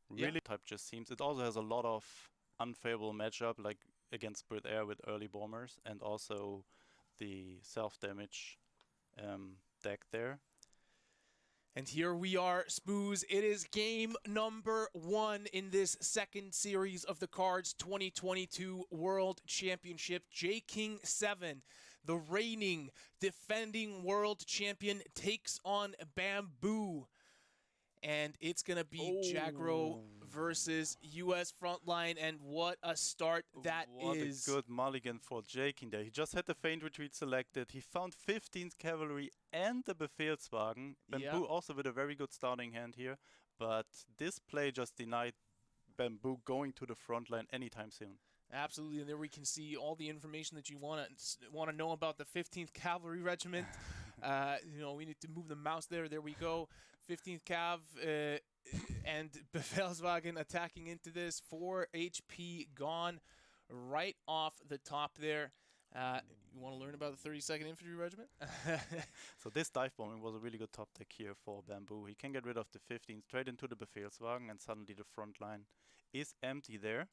Really type just seems. It also has a lot of unfavorable matchup, like against Brit Air with early bombers, and also the self-damage deck there. And here we are, Spoos. It is game number 1 in this second series of the Cards 2022 World Championship. JKING7, the reigning, defending world champion, takes on Bamboo. And it's going to be Jagro versus US Frontline, and what a start that is. What a good mulligan for JKING there. He just had the feint retreat selected. He found 15th Cavalry and the Befehlswagen. Bamboo also with a very good starting hand here, but this play just denied Bamboo going to the front line anytime soon. Absolutely, and there we can see all the information that you want to know about the 15th Cavalry Regiment. We need to move the mouse there. There we go. 15th Cav and Befehlswagen attacking into this. 4 HP gone right off the top there. You want to learn about the 32nd Infantry Regiment? So this dive bombing was a really good top deck here for Bamboo. He can get rid of the 15 straight into the Befehlswagen, and suddenly the front line is empty there.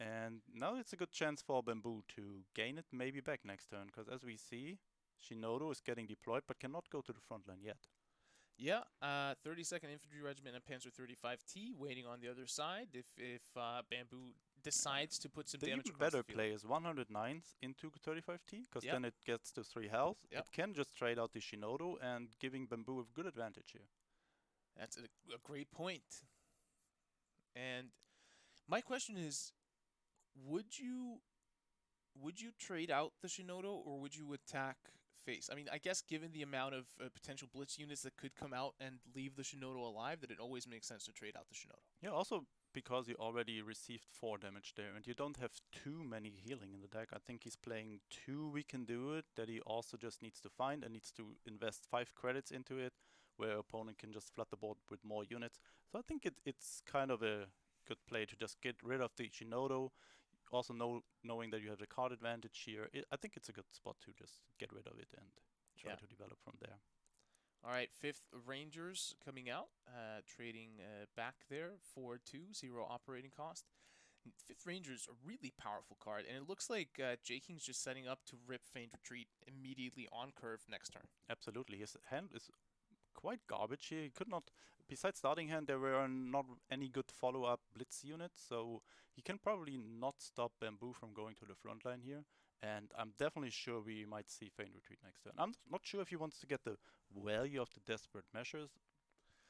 And now it's a good chance for Bamboo to gain it maybe back next turn, because as we see, Shinodo is getting deployed but cannot go to the front line yet. Yeah, 32nd Infantry Regiment and Panzer 35T waiting on the other side if Bamboo decides to put some damage across the field. The better play is 109th into 35T, because then it gets to 3 health. It can just trade out the Shinodo and giving Bamboo a good advantage here. That's a great point. And my question is, would you trade out the Shinodo, or would you attack face? I mean, I guess given the amount of potential blitz units that could come out and leave the Shinodo alive, that it always makes sense to trade out the Shinodo. Yeah, also because you already received 4 damage there, and you don't have too many healing in the deck. I think he's playing 2 We Can Do It, that he also just needs to find and needs to invest 5 credits into it, where opponent can just flood the board with more units. So I think it's kind of a good play to just get rid of the Shinodo. Also knowing that you have the card advantage here, I think it's a good spot to just get rid of it and try to develop from there. All right, 5th Rangers coming out, trading back there, 4-2, 0 operating cost. 5th Rangers, a really powerful card, and it looks like JKING's just setting up to rip Feint Retreat immediately on curve next turn. Absolutely. His hand is quite garbage here. He could not, besides starting hand, there were not any good follow-up blitz units, so he can probably not stop Bamboo from going to the front line here, and I'm definitely sure we might see Feint Retreat next turn. I'm not sure if he wants to get the value of the Desperate Measures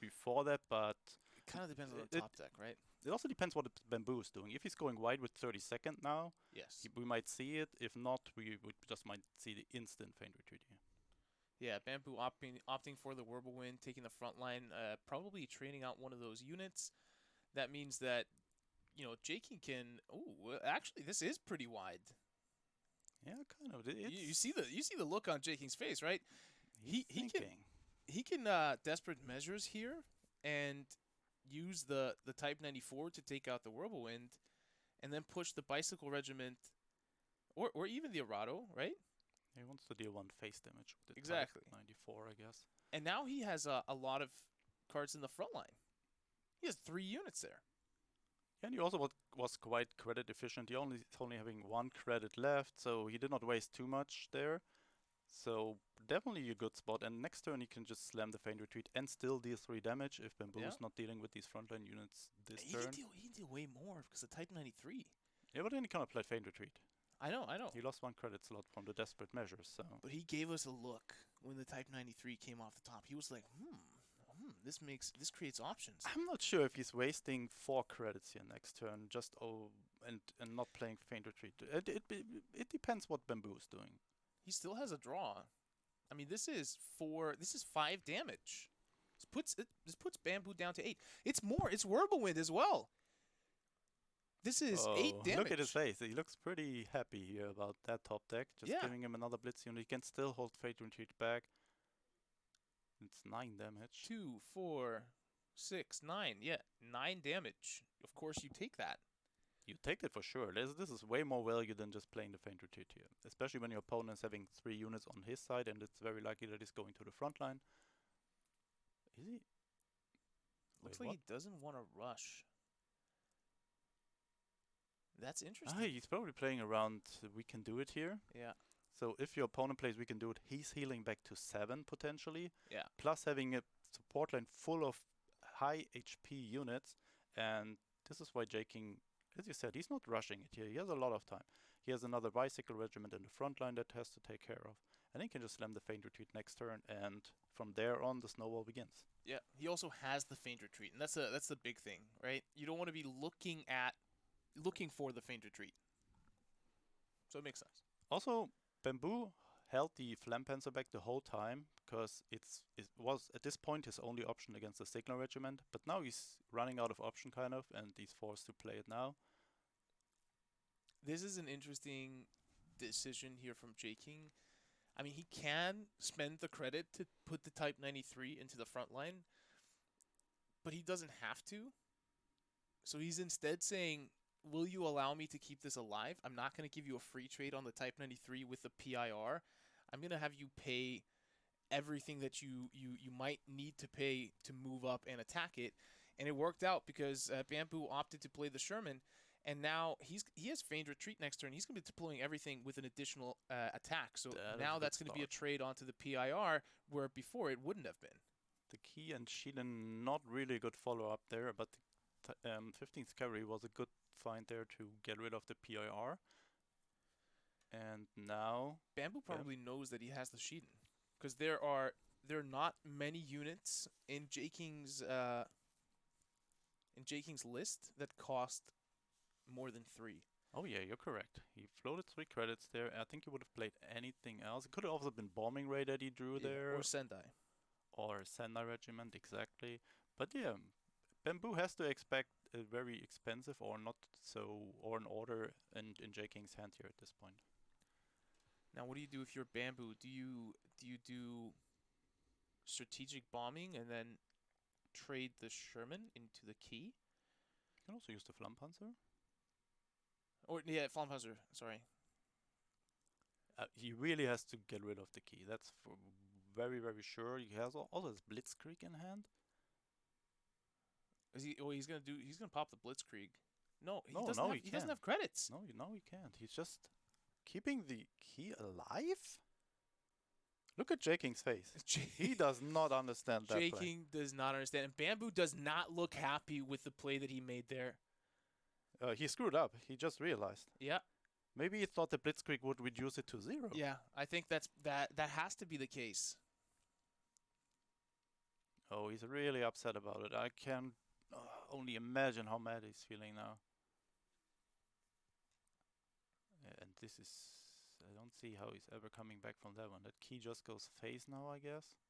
before that, but it kind of depends on the top deck, right? It also depends what Bamboo is doing. If he's going wide with 32nd now, we might see it. If not, we just might see the instant Feint Retreat here. Yeah, Bamboo opting for the Whirlwind, taking the front line, probably trading out one of those units. That means that, JKING can. Oh, actually, this is pretty wide. Yeah, kind of. You see the look on JKING's face, right? He can Desperate Measures here and use the Type 94 to take out the Whirlwind, and then push the Bicycle Regiment, or even the Arado, right? He wants to deal 1 face damage with the Type 94, I guess. And now he has a lot of cards in the front line. He has 3 units there. Yeah, and he also was quite credit efficient. He's only having 1 credit left, so he did not waste too much there. So definitely a good spot. And next turn he can just slam the Feint Retreat and still deal 3 damage if Bamboo is not dealing with these frontline units this turn. He can deal way more because of Type 93. Yeah, but then he cannot play Feint Retreat. I know. He lost 1 credit slot from the Desperate Measures, so. But he gave us a look when the Type 93 came off the top. He was like, this creates options. I'm not sure if he's wasting 4 credits here next turn, just and not playing Feint Retreat. It depends what Bamboo is doing. He still has a draw. I mean, this is 5 damage. This puts Bamboo down to 8. It's more. It's Whirlwind as well. This is 8 damage. Look at his face. He looks pretty happy here about that top deck. Just giving him another blitz unit. He can still hold Feint Retreat back. It's 9 damage. 2, 4, 6, 9. Yeah, 9 damage. Of course, you take that. You take that for sure. This is way more value than just playing the Feint Retreat here. Especially when your opponent is having 3 units on his side, and it's very likely that he's going to the front line. Is he? Looks Wait, like what? he doesn't want to rush. That's interesting. Ah, he's probably playing around we can do it here. Yeah. So if your opponent plays we can do it, he's healing back to 7 potentially. Yeah. Plus having a support line full of high HP units. And this is why JKING, as you said, he's not rushing it here. He has a lot of time. He has another bicycle regiment in the front line that has to take care of. And he can just slam the feint retreat next turn, and from there on the snowball begins. Yeah. He also has the feint retreat, and that's the big thing, right? You don't want to be looking for the feint retreat. So it makes sense. Also, Bamboo held the Flampanzer back the whole time because it was at this point his only option against the Signal Regiment, but now he's running out of option kind of, and he's forced to play it now. This is an interesting decision here from JKING. I mean, he can spend the credit to put the Type 93 into the front line, but he doesn't have to. So he's instead saying, will you allow me to keep this alive? I'm not going to give you a free trade on the Type 93 with the PIR. I'm going to have you pay everything that you might need to pay to move up and attack it. And it worked out because Bamboo opted to play the Sherman. And now he has feigned retreat next turn. He's going to be deploying everything with an additional attack. So now that's going to be a trade onto the PIR, where before it wouldn't have been. The Key and Sheelan, not really a good follow-up there, but the 15th Cavalry was a good find there to get rid of the PIR. And now Bamboo probably knows that he has the Sheelan, because there are not many units in JKING's list that cost more than 3. Oh yeah, you're correct. He floated 3 credits there. I think he would have played anything else. It could have also been Bombing Ray that he drew there. Or Sendai. Or Sendai Regiment, exactly. But yeah, Bamboo has to expect a very expensive or not so, or an order in JKING's hand here at this point. Now what do you do if you're Bamboo? Do you do strategic bombing and then trade the Sherman into the Key? You can also use the Flampanzer. Or yeah, Flampanzer, sorry. He really has to get rid of the Key. That's for very, very sure. He has also his Blitzkrieg in hand. Is he? Oh, he's gonna pop the Blitzkrieg. No, he he doesn't have credits. No, he can't. He's just keeping the Key alive. Look at JKING's face. He does not understand that play. JKING does not understand, and Bamboo does not look happy with the play that he made there. He screwed up. He just realized. Yeah. Maybe he thought the Blitzkrieg would reduce it to 0. Yeah, I think that has to be the case. Oh, he's really upset about it. I can only imagine how mad he's feeling now. And this is... I don't see how he's ever coming back from that one. That Key just goes phase now, I guess.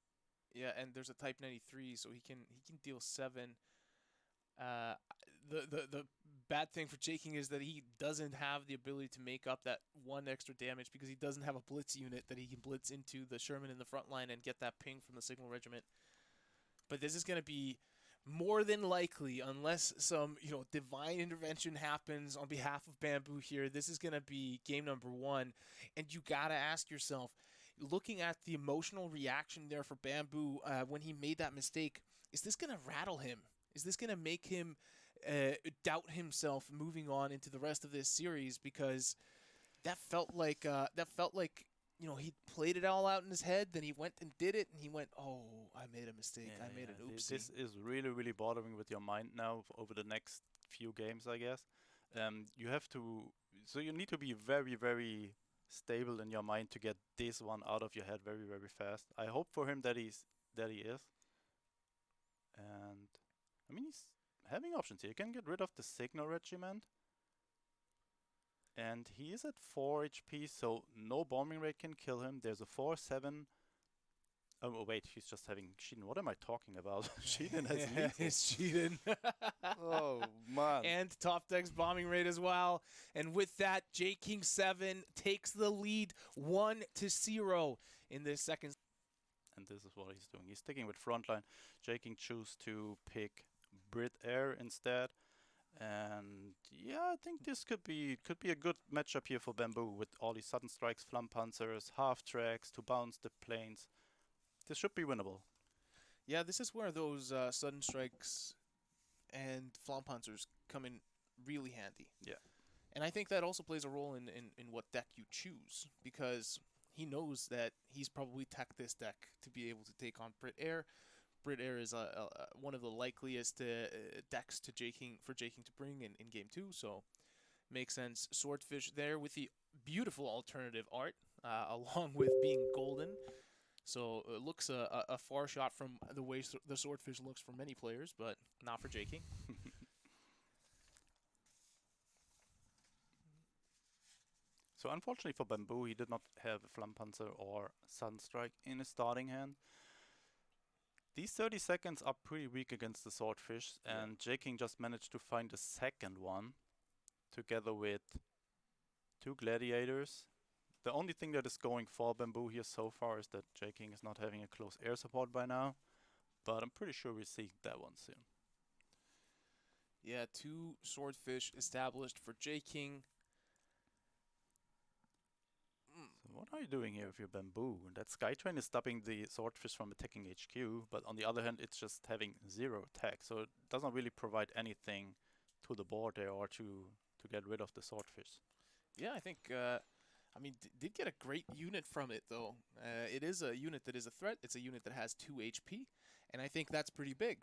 Yeah, and there's a Type 93, so he can deal 7. The bad thing for JKING is that he doesn't have the ability to make up that 1 extra damage because he doesn't have a blitz unit that he can blitz into the Sherman in the front line and get that ping from the Signal Regiment. But this is going to be more than likely, unless some divine intervention happens on behalf of Bamboo here, this is going to be game number 1. And you got to ask yourself, looking at the emotional reaction there for Bamboo when he made that mistake, is this going to rattle him? Is this going to make him doubt himself moving on into the rest of this series? Because that felt like he played it all out in his head, then he went and did it, and he went, oh, I made a mistake. I made an oopsie. This is really, really bothering with your mind now over the next few games, I guess. You need to be very, very stable in your mind to get this one out of your head very, very fast. I hope for him that he is. And I mean, he's having options here. He can get rid of the Signal Regiment. And he is at 4 HP, so no bombing rate can kill him. There's a 4/7. Oh wait, he's just having Sheelan. What am I talking about? Sheelan has lethal. It's Sheelan. Oh man. And top deck's bombing rate as well. And with that, JKING7 takes the lead 1-0 in this second. And this is what he's doing. He's sticking with frontline. JKING choose to pick Brit Air instead. And yeah, I think this could be a good matchup here for Bamboo with all these sudden strikes, Flampanzers, half tracks to bounce the planes. This should be winnable. Yeah, this is where those sudden strikes and Flampanzers come in really handy. Yeah. And I think that also plays a role in what deck you choose, because he knows that he's probably teched this deck to be able to take on Brit Air. Brit Air is one of the likeliest decks to for JKING to bring in Game 2, so makes sense. Swordfish there with the beautiful alternative art, along with being golden. So it looks a far shot from the way the Swordfish looks for many players, but not for JKING. So unfortunately for Bamboo, he did not have a Flampanzer or Sunstrike in his starting hand. These 30 seconds are pretty weak against the Swordfish, and JKING just managed to find a second one together with 2 Gladiators. The only thing that is going for Bamboo here so far is that JKING is not having a close air support by now, but I'm pretty sure we'll see that one soon. Yeah, 2 Swordfish established for JKING. So what are you doing here with your Bamboo? That Skytrain is stopping the Swordfish from attacking HQ, but on the other hand, it's just having 0 attack, so it doesn't really provide anything to the board there or to get rid of the Swordfish. Yeah, I think, I mean, did get a great unit from it, though. It is a unit that is a threat. It's a unit that has 2 HP, and I think that's pretty big.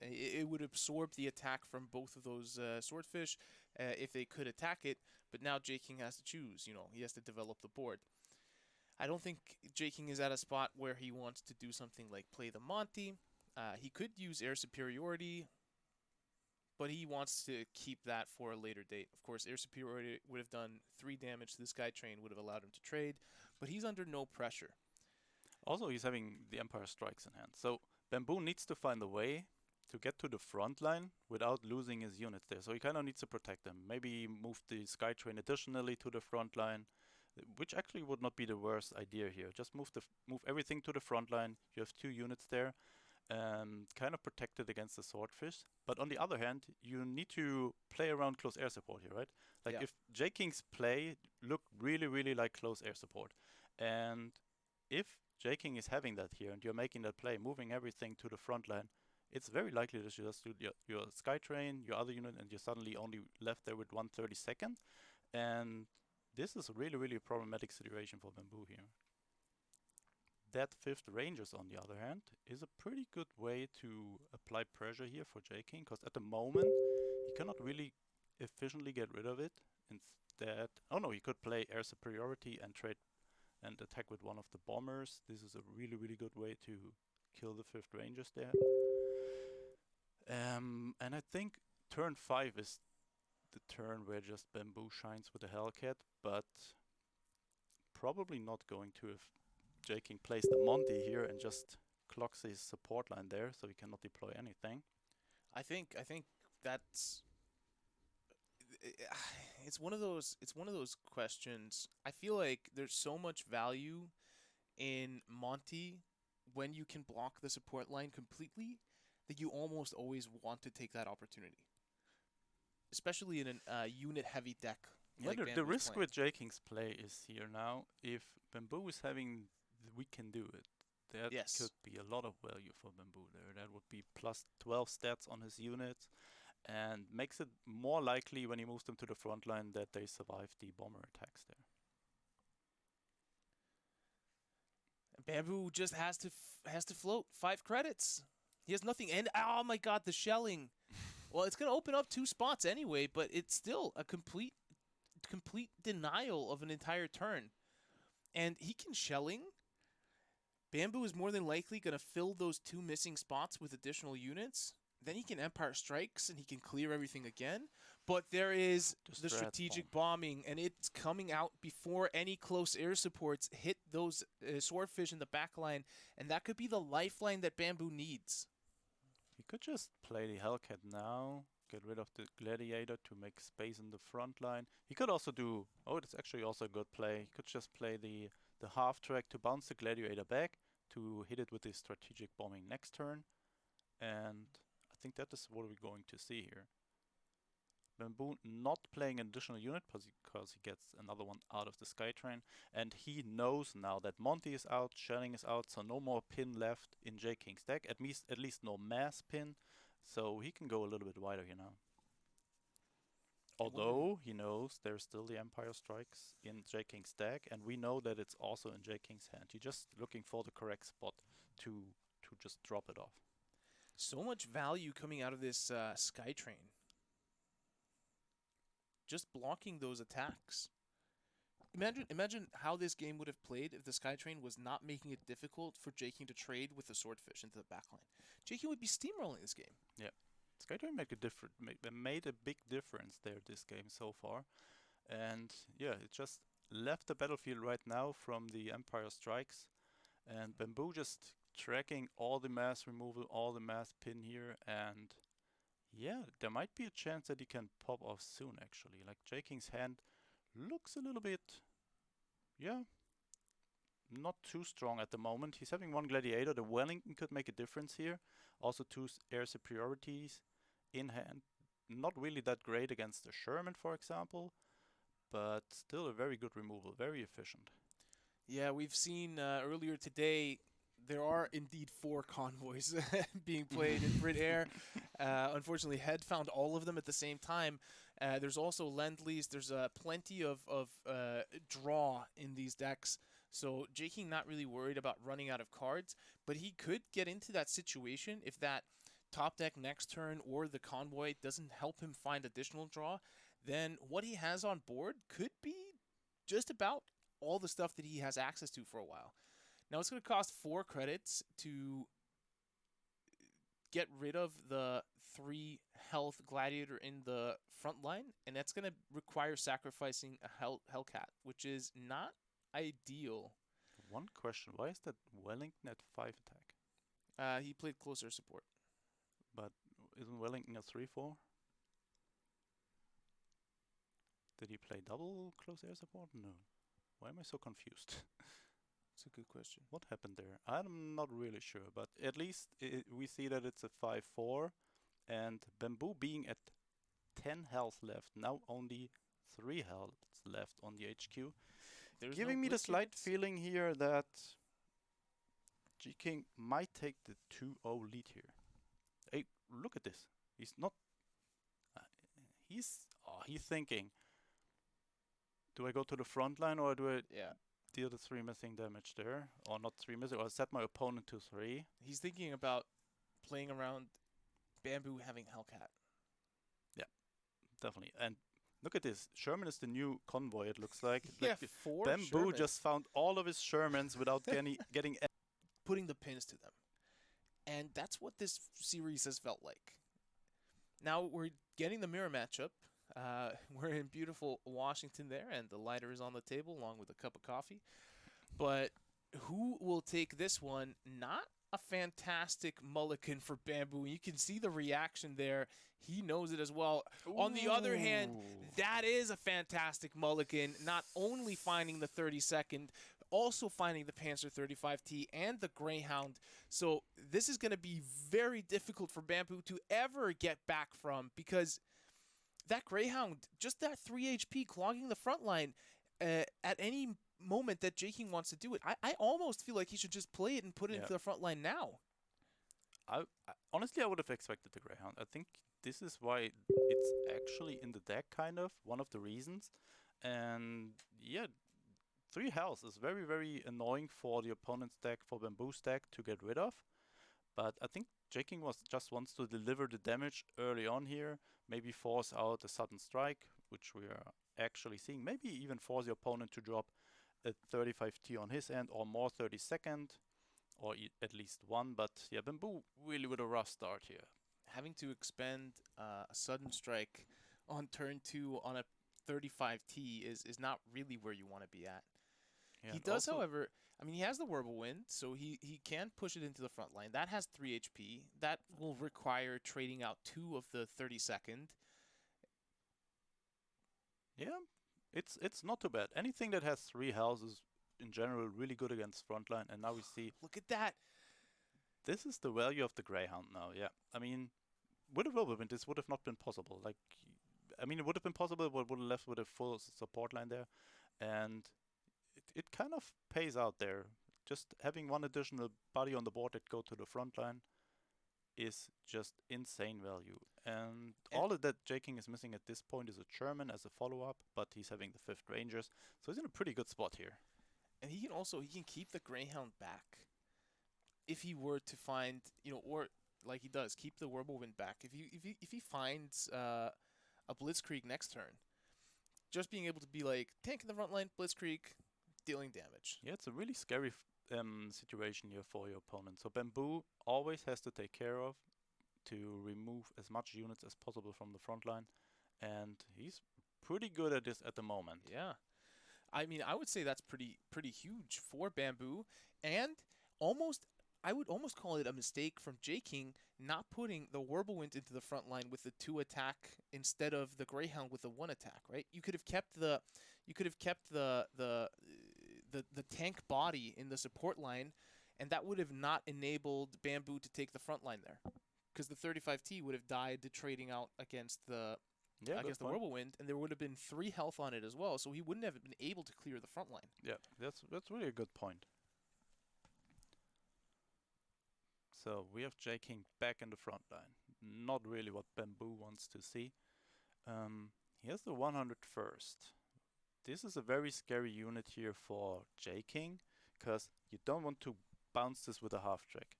It would absorb the attack from both of those Swordfish if they could attack it, but now JKING has to choose. You know, he has to develop the board. I don't think JKING is at a spot where he wants to do something like play the Monty. He could use air superiority, but he wants to keep that for a later date. Of course, air superiority would have done 3 damage to this Skytrain, would have allowed him to trade, but he's under no pressure. Also, he's having the Empire Strikes in hand, so Bamboo needs to find a way to get to the front line without losing his units there. So he kind of needs to protect them. Maybe move the Skytrain additionally to the front line, which actually would not be the worst idea here. Just move everything to the front line. You have 2 units there, kind of protected against the Swordfish. But on the other hand, you need to play around close air support here, right? Like if JKING's play looked really, really like close air support, and if JKING is having that here and you're making that play, moving everything to the front line, it's very likely that you just do your Skytrain, your other unit, and you're suddenly only left there with 1/32nd. And this is really, really a problematic situation for Bamboo here. That 5th Rangers, on the other hand, is a pretty good way to apply pressure here for JKING, because at the moment, he cannot really efficiently get rid of it. Instead, oh no, he could play air superiority and trade and attack with one of the bombers. This is a really, really good way to kill the 5th Rangers there. And I think turn 5 is the turn where just Bamboo shines with the Hellcat, but probably not going to if JKING plays the Monty here and just clocks his support line there, so he cannot deploy anything. I think that's it's one of those questions. I feel like there's so much value in Monty when you can block the support line completely that you almost always want to take that opportunity, especially in a unit-heavy deck. Yeah, like the risk with JKING's play is here now. If Bamboo is having we can do it, that could be a lot of value for Bamboo there. That would be plus 12 stats on his units, and makes it more likely when he moves them to the front line that they survive the bomber attacks there. Bamboo just has to float 5 credits. He has nothing, and oh my god, the shelling. Well, it's gonna open up 2 spots anyway, but it's still a complete denial of an entire turn. And he can shelling. Bamboo is more than likely gonna fill those 2 missing spots with additional units. Then he can Empire Strikes and he can clear everything again. But there is the strategic bombing, and it's coming out before any close air supports hit those Swordfish in the back line, and that could be the lifeline that Bamboo needs. He could just play the Hellcat now, get rid of the Gladiator to make space in the front line. He could also do, oh, it's actually also a good play. He could just play the half track to bounce the Gladiator back, to hit it with the strategic bombing next turn. And I think that is what we're going to see here. Bamboo not playing an additional unit because he gets another one out of the Skytrain, and he knows now that Monty is out, Shelling is out, so no more pin left in JKING's deck, at least no mass pin. So he can go a little bit wider here now. Although he knows there's still the Empire Strikes in JKING's deck, and we know that it's also in JKING's hand. He's just looking for the correct spot to just drop it off. So much value coming out of this Skytrain. Just blocking those attacks. Imagine how this game would have played if the Skytrain was not making it difficult for JKING to trade with the Swordfish into the backline. JKING would be steamrolling this game. Yeah. Skytrain made a big difference there this game so far. And yeah, it just left the battlefield right now from the Empire Strikes. And Bamboo just tracking all the mass removal, all the mass pin here. And yeah, there might be a chance that he can pop off soon actually. Like JKING's hand looks a little bit, yeah, not too strong at the moment. He's having one Gladiator. The Wellington could make a difference here. Also two air superiorities in hand. Not really that great against the Sherman, for example, but still a very good removal, very efficient. Yeah, we've seen earlier today, there are indeed 4 convoys being played in Brit Air. Unfortunately, Head found all of them at the same time. There's also Lend-Lease. There's plenty of draw in these decks. So JKING not really worried about running out of cards, but he could get into that situation if that top deck next turn or the convoy doesn't help him find additional draw. Then what he has on board could be just about all the stuff that he has access to for a while. Now it's going to cost 4 credits to get rid of the 3 health Gladiator in the front line, and that's going to require sacrificing a Hellcat, which is not ideal. One question, why is that Wellington at 5 attack? He played closer support. But isn't Wellington a 3/4? Did he play double close air support? No. Why am I so confused? That's a good question. What happened there? I'm not really sure, but at least we see that it's a 5/4, and Bamboo being at 10 health left, now only 3 health left on the HQ. There's Giving me the slight feeling here that JKING might take the 2-0 lead here. Hey, look at this. He's not... he's thinking, do I go to the front line or do I deal the 3 missing damage there? Or not 3 missing, or set my opponent to 3? He's thinking about playing around Bamboo having Hellcat. Yeah, definitely. And look at this. Sherman is the new convoy, it looks like. Yeah, like 4 Bamboo Shermans. just found all of his Shermans without getting Putting the pins to them. And that's what this series has felt like. Now we're getting the mirror matchup. We're in beautiful Washington there, and the lighter is on the table along with a cup of coffee. But who will take this one? Not a fantastic mulligan for Bamboo. You can see the reaction there. He knows it as well. Ooh. On the other hand, that is a fantastic mulligan. Not only finding the 32nd, also finding the Panzer 35T and the Greyhound. So this is going to be very difficult for Bamboo to ever get back from, because that Greyhound, just that 3 HP clogging the front line at any moment that JKING wants to do it. I almost feel like he should just play it and put it into the front line now. Honestly, I would have expected the Greyhound. I think this is why it's actually in the deck, kind of, one of the reasons. And yeah, 3 health is very, very annoying for the opponent's deck, for Bamboo's deck to get rid of. But I think JKING just wants to deliver the damage early on here, maybe force out a sudden strike, which we are actually seeing. Maybe even force the opponent to drop a 35T on his end, or more 32nd, or at least 1. But yeah, Bamboo really with a rough start here. Having to expend a sudden strike on turn 2 on a 35T is not really where you want to be at. Yeah, he does, however, I mean, he has the Whirlwind, so he can push it into the front line. That has 3 HP. That will require trading out 2 of the 32nd. Yeah, it's not too bad. Anything that has 3 health is, in general, really good against frontline. And now we see... Look at that! This is the value of the Greyhound now, yeah. I mean, with a Whirlwind, this would have not been possible. Like, I mean, it would have been possible, but would have left with a full support line there. And it kind of pays out there. Just having 1 additional body on the board that go to the front line. is just insane value. And all of that JKING is missing at this point is a German as a follow-up, but he's having the 5th Rangers, so he's in a pretty good spot here. And he can keep the Greyhound back if he were to find, or like he does, keep the Whirlwind back. If he finds a Blitzkrieg next turn, just being able to be like tank in the front line, Blitzkrieg, dealing damage. Yeah, it's a really scary situation here for your opponent. So Bamboo always has to take care of to remove as much units as possible from the front line, and he's pretty good at this at the moment. Yeah, I mean, I would say that's pretty huge for Bamboo, and I would almost call it a mistake from JKING not putting the Whirlwind into the front line with the 2 attack instead of the Greyhound with the 1 attack, right? You could have kept the tank body in the support line, and that would have not enabled Bamboo to take the front line there, because the 35T would have died to trading out against the Whirlwind, and there would have been 3 health on it as well, so he wouldn't have been able to clear the front line. Yeah, that's really a good point. So we have JKING back in the front line. Not really what Bamboo wants to see. He has the 101st. This is a very scary unit here for JKING, because you don't want to bounce this with a half track.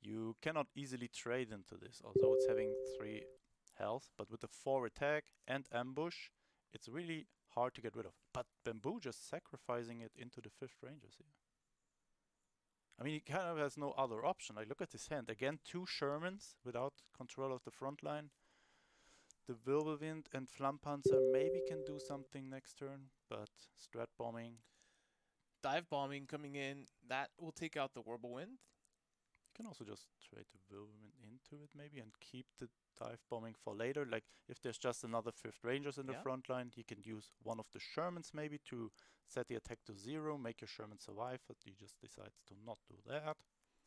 You cannot easily trade into this, although it's having 3 health, but with the 4 attack and ambush, it's really hard to get rid of. But Bamboo just sacrificing it into the 5th Rangers here. I mean, he kind of has no other option. Like, look at his hand. Again, 2 Shermans without control of the front line. The Wirbelwind and Flampanzer maybe can do something next turn, but strat bombing. Dive bombing coming in, that will take out the Whirlwind. You can also just trade the Wirbelwind into it maybe and keep the dive bombing for later. Like, if there's just another 5th Rangers in the front line, he can use one of the Shermans maybe to set the attack to 0, make your Sherman survive, but he just decides to not do that.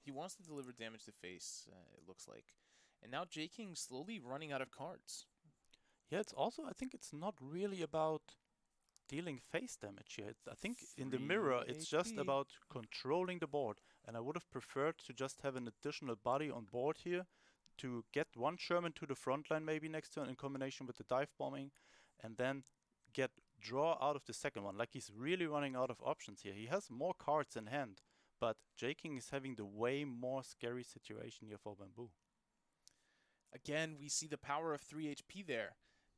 He wants to deliver damage to face, it looks like. And now JKING slowly running out of cards. Yeah, it's also, I think it's not really about dealing face damage here. I think in the mirror, it's just about controlling the board. And I would have preferred to just have an additional body on board here to get 1 Sherman to the front line maybe next turn in combination with the dive bombing, and then get draw out of the second one. Like, he's really running out of options here. He has more cards in hand, but JKING is having the way more scary situation here for Bamboo. Again, we see the power of 3 HP there.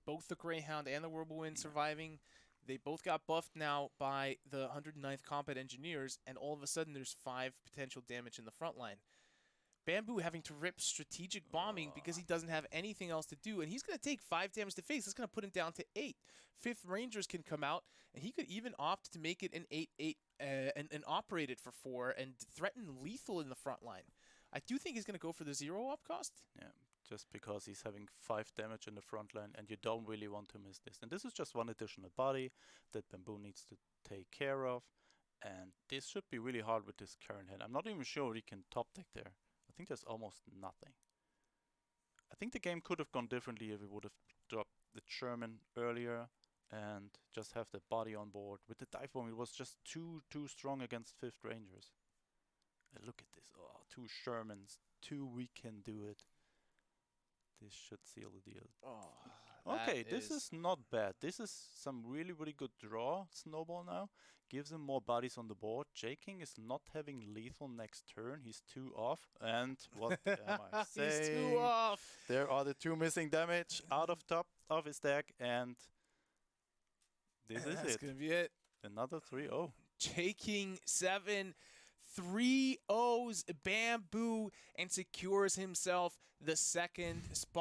Both the Greyhound and the Whirlwind surviving. They both got buffed now by the 109th Combat Engineers, and all of a sudden there's 5 potential damage in the front line. Bamboo having to rip strategic bombing because he doesn't have anything else to do, and he's going to take 5 damage to face. That's going to put him down to 8. 5th Rangers can come out, and he could even opt to make it an 8-8 and operate it for 4 and threaten lethal in the front line. I do think he's going to go for the 0 up cost. Yeah, just because he's having 5 damage in the front line, and you don't really want to miss this. And this is just 1 additional body that Bamboo needs to take care of, and this should be really hard with this current hand. I'm not even sure he can top deck there. I think there's almost nothing. I think the game could have gone differently if we would have dropped the Sherman earlier and just have the body on board. With the dive bomb, it was just too strong against 5th Rangers. And look at this. Oh, 2 Shermans. 2 we can do it. This should seal the deal. Oh, okay, this is not bad. This is some really good draw. Snowball now gives him more bodies on the board. JKING is not having lethal next turn. He's 2 off. And what am I saying? He's 2 off. There are the 2 missing damage out of top of his deck, and this is it. That's gonna be it. Another 3-0. JKING7 3-0s Bamboo and secures himself the 2nd spot.